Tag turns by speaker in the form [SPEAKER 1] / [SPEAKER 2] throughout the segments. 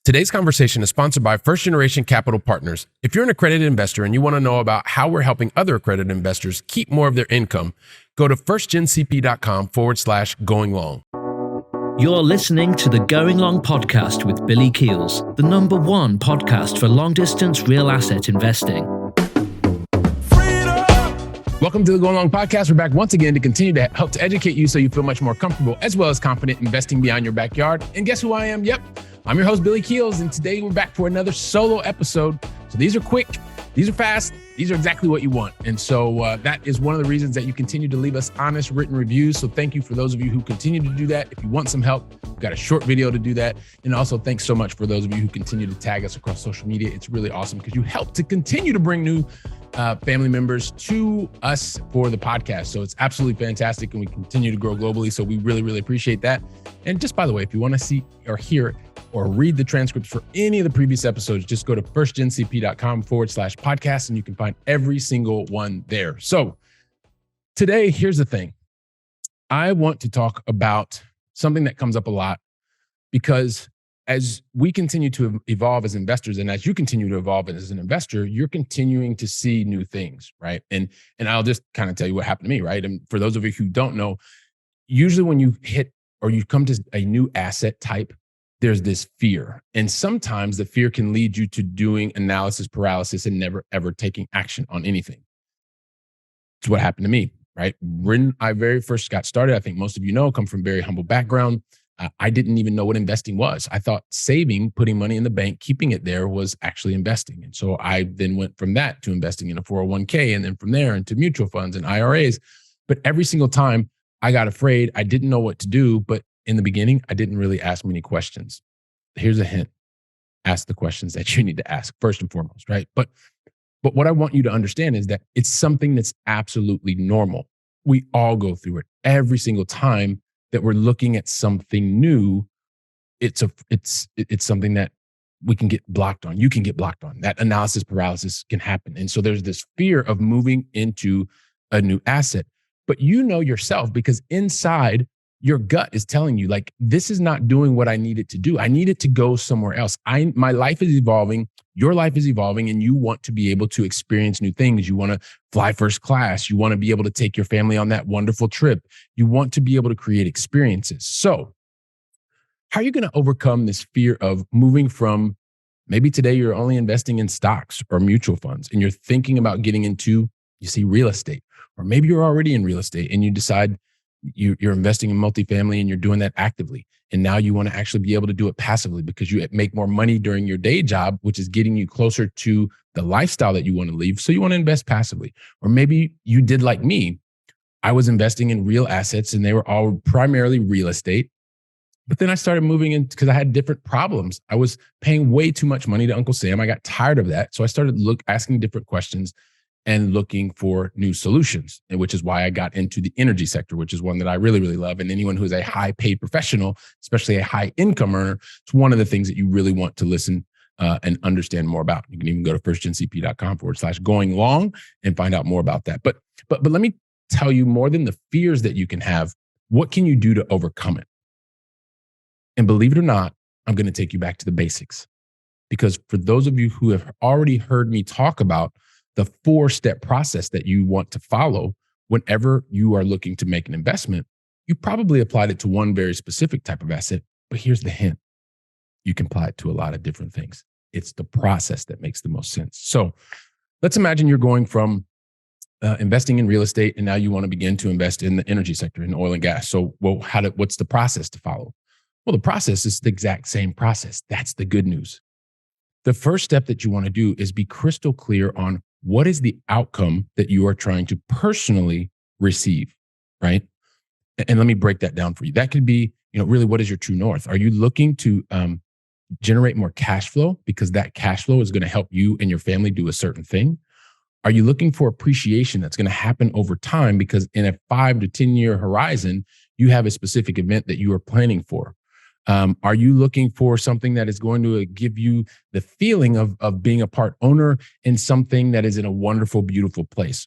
[SPEAKER 1] Today's conversation is sponsored by First Generation Capital Partners. If you're an accredited investor and you want to know about how we're helping other accredited investors keep more of their income, go to firstgencp.com/going long.
[SPEAKER 2] You're listening to the Going Long podcast with Billy Keels, the #1 podcast for long-distance real asset investing.
[SPEAKER 1] Welcome to the Going Long podcast. We're back once again to continue to help to educate you so you feel much more comfortable as well as confident investing beyond your backyard. And guess who I am? Yep, I'm your host, Billy Keels, and today we're back for another solo episode. So these are quick, these are fast, these are exactly what you want. And so that is one of the reasons that you continue to leave us honest written reviews. So thank you for those of you who continue to do that. If you want some help, we've got a short video to do that. And also thanks so much for those of you who continue to tag us across social media. It's really awesome because you help to continue to bring new family members to us for the podcast. So it's absolutely fantastic and we continue to grow globally. So we really, really appreciate that. And just by the way, if you want to see or hear or read the transcripts for any of the previous episodes, just go to firstgencp.com/podcast and you can find every single one there. So today, here's the thing. I want to talk about something that comes up a lot because as we continue to evolve as investors and as you continue to evolve as an investor, you're continuing to see new things, right? And I'll just kind of tell you what happened to me, right? And for those of you who don't know, usually when you hit or you come to a new asset type, there's this fear. And sometimes the fear can lead you to doing analysis paralysis and never, ever taking action on anything. It's what happened to me, right? When I very first got started, I think most of you know, come from a very humble background. I didn't even know what investing was. I thought saving, putting money in the bank, keeping it there was actually investing. And so I then went from that to investing in a 401k and then from there into mutual funds and IRAs. But every single time I got afraid, I didn't know what to do. But in the beginning, I didn't really ask many questions. Here's a hint. Ask the questions that you need to ask first and foremost, right? But what I want you to understand is that it's something that's absolutely normal. We all go through it every single time that we're looking at something new. It's something that we can get blocked on. You can get blocked on. That analysis paralysis can happen. And so there's this fear of moving into a new asset. But you know yourself because inside your gut is telling you like, this is not doing what I need it to do. I need it to go somewhere else. My life is evolving. Your life is evolving and you want to be able to experience new things. You want to fly first class. You want to be able to take your family on that wonderful trip. You want to be able to create experiences. So how are you going to overcome this fear of moving from maybe today you're only investing in stocks or mutual funds and you're thinking about getting into, you see, real estate, or maybe you're already in real estate and you decide you're investing in multifamily and you're doing that actively. And now you want to actually be able to do it passively because you make more money during your day job, which is getting you closer to the lifestyle that you want to leave. So you want to invest passively. Or maybe you did like me. I was investing in real assets and they were all primarily real estate. But then I started moving in because I had different problems. I was paying way too much money to Uncle Sam. I got tired of that. So I started asking different questions and looking for new solutions, which is why I got into the energy sector, which is one that I really, really love. And anyone who's a high paid professional, especially a high income earner, it's one of the things that you really want to listen and understand more about. You can even go to firstgencp.com/going long and find out more about that. But let me tell you, more than the fears that you can have, what can you do to overcome it? And believe it or not, I'm going to take you back to the basics. Because for those of you who have already heard me talk about the 4-step process that you want to follow whenever you are looking to make an investment, you probably applied it to one very specific type of asset. But here's the hint. You can apply it to a lot of different things. It's the process that makes the most sense. So let's imagine you're going from investing in real estate and now you want to begin to invest in the energy sector, in oil and gas. So, what's the process to follow? Well, the process is the exact same process. That's the good news. The first step that you want to do is be crystal clear on what is the outcome that you are trying to personally receive, right? And let me break that down for you. That could be, really what is your true north? Are you looking to generate more cash flow because that cash flow is going to help you and your family do a certain thing? Are you looking for appreciation that's going to happen over time because in a 5 to 10 year horizon, you have a specific event that you are planning for? Are you looking for something that is going to give you the feeling of being a part owner in something that is in a wonderful, beautiful place?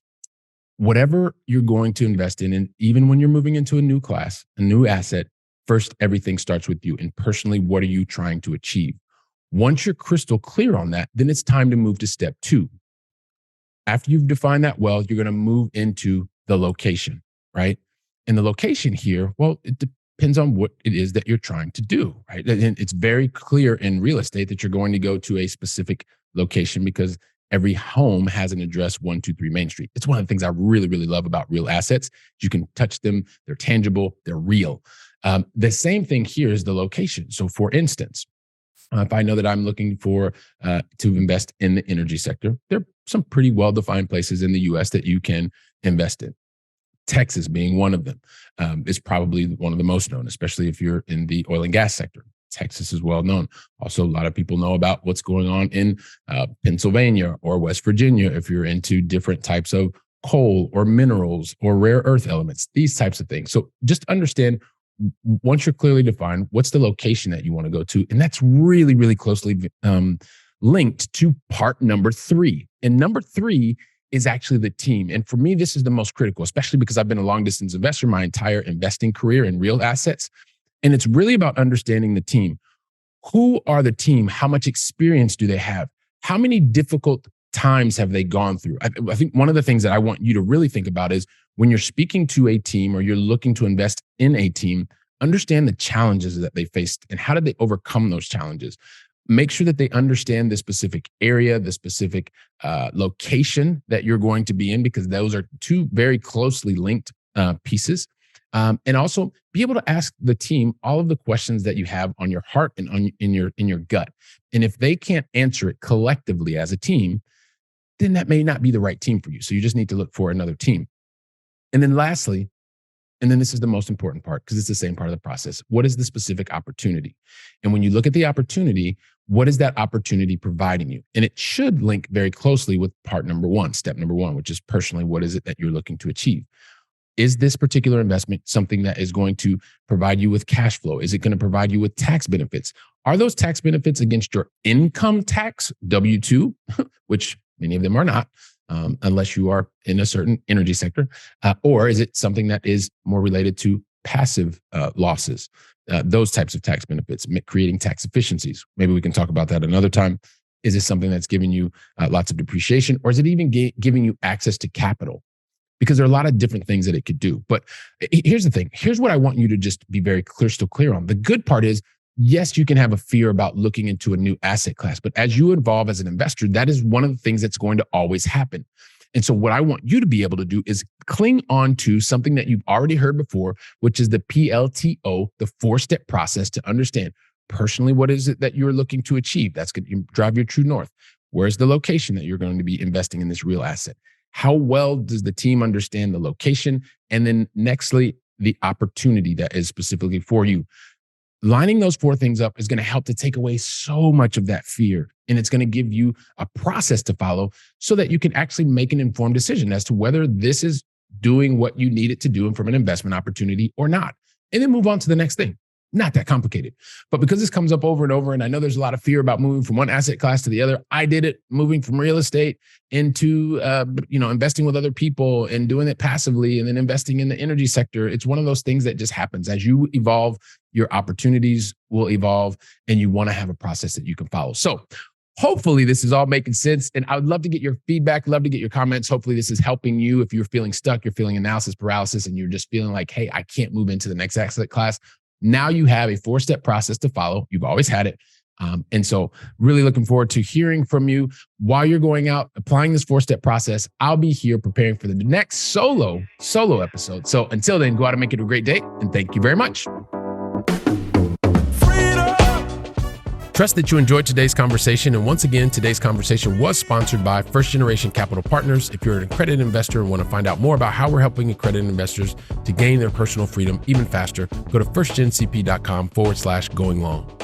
[SPEAKER 1] Whatever you're going to invest in, and even when you're moving into a new class, a new asset, first, everything starts with you. And personally, what are you trying to achieve? Once you're crystal clear on that, then it's time to move to step 2. After you've defined that well, you're going to move into the location, right? And the location here, well, it depends on what it is that you're trying to do, right? And it's very clear in real estate that you're going to go to a specific location because every home has an address 123 Main Street. It's one of the things I really, really love about real assets. You can touch them, they're tangible, they're real. The same thing here is the location. So for instance, if I know that I'm looking for to invest in the energy sector, there are some pretty well-defined places in the U.S. that you can invest in. Texas being one of them is probably one of the most known, especially if you're in the oil and gas sector. Texas is well known. Also, a lot of people know about what's going on in Pennsylvania or West Virginia if you're into different types of coal or minerals or rare earth elements, these types of things. So just understand, once you're clearly defined, what's the location that you want to go to? And that's really, really closely linked to part number 3. And number 3 is actually the team. And for me, this is the most critical, especially because I've been a long distance investor my entire investing career in real assets. And it's really about understanding the team. Who are the team? How much experience do they have? How many difficult times have they gone through? I think one of the things that I want you to really think about is when you're speaking to a team or you're looking to invest in a team, understand the challenges that they faced and how did they overcome those challenges. Make sure that they understand the specific area, the specific location that you're going to be in, because those are 2 very closely linked pieces. And also be able to ask the team all of the questions that you have on your heart and in your gut. And if they can't answer it collectively as a team, then that may not be the right team for you. So you just need to look for another team. And then lastly, and then this is the most important part because it's the same part of the process. What is the specific opportunity? And when you look at the opportunity, what is that opportunity providing you? And it should link very closely with part number 1, step number 1, which is personally, what is it that you're looking to achieve? Is this particular investment something that is going to provide you with cash flow? Is it going to provide you with tax benefits? Are those tax benefits against your income tax, W-2, which many of them are not, unless you are in a certain energy sector? Or is it something that is more related to passive losses, those types of tax benefits, creating tax efficiencies? Maybe we can talk about that another time. Is this something that's giving you lots of depreciation, or is it even giving you access to capital? Because there are a lot of different things that it could do. But here's the thing. Here's what I want you to just be very crystal clear on. The good part is, yes, you can have a fear about looking into a new asset class, but as you evolve as an investor, that is one of the things that's going to always happen. And so what I want you to be able to do is cling on to something that you've already heard before, which is the PLTO, the 4-step process to understand personally, what is it that you're looking to achieve? That's going to drive your true north. Where's the location that you're going to be investing in this real asset? How well does the team understand the location? And then nextly, the opportunity that is specifically for you. Lining those 4 things up is going to help to take away so much of that fear. And it's going to give you a process to follow so that you can actually make an informed decision as to whether this is doing what you need it to do from an investment opportunity or not. And then move on to the next thing. Not that complicated. But because this comes up over and over, and I know there's a lot of fear about moving from one asset class to the other, I did it moving from real estate into investing with other people and doing it passively and then investing in the energy sector. It's one of those things that just happens. As you evolve, your opportunities will evolve, and you want to have a process that you can follow. So hopefully this is all making sense. And I would love to get your feedback, love to get your comments. Hopefully this is helping you. If you're feeling stuck, you're feeling analysis paralysis, and you're just feeling like, hey, I can't move into the next asset class. Now you have a 4-step process to follow. You've always had it. And so really looking forward to hearing from you while you're going out, applying this 4-step process. I'll be here preparing for the next solo episode. So until then, go out and make it a great day. And thank you very much. Trust that you enjoyed today's conversation. And once again, today's conversation was sponsored by First Generation Capital Partners. If you're an accredited investor and want to find out more about how we're helping accredited investors to gain their personal freedom even faster, go to firstgencp.com/going long.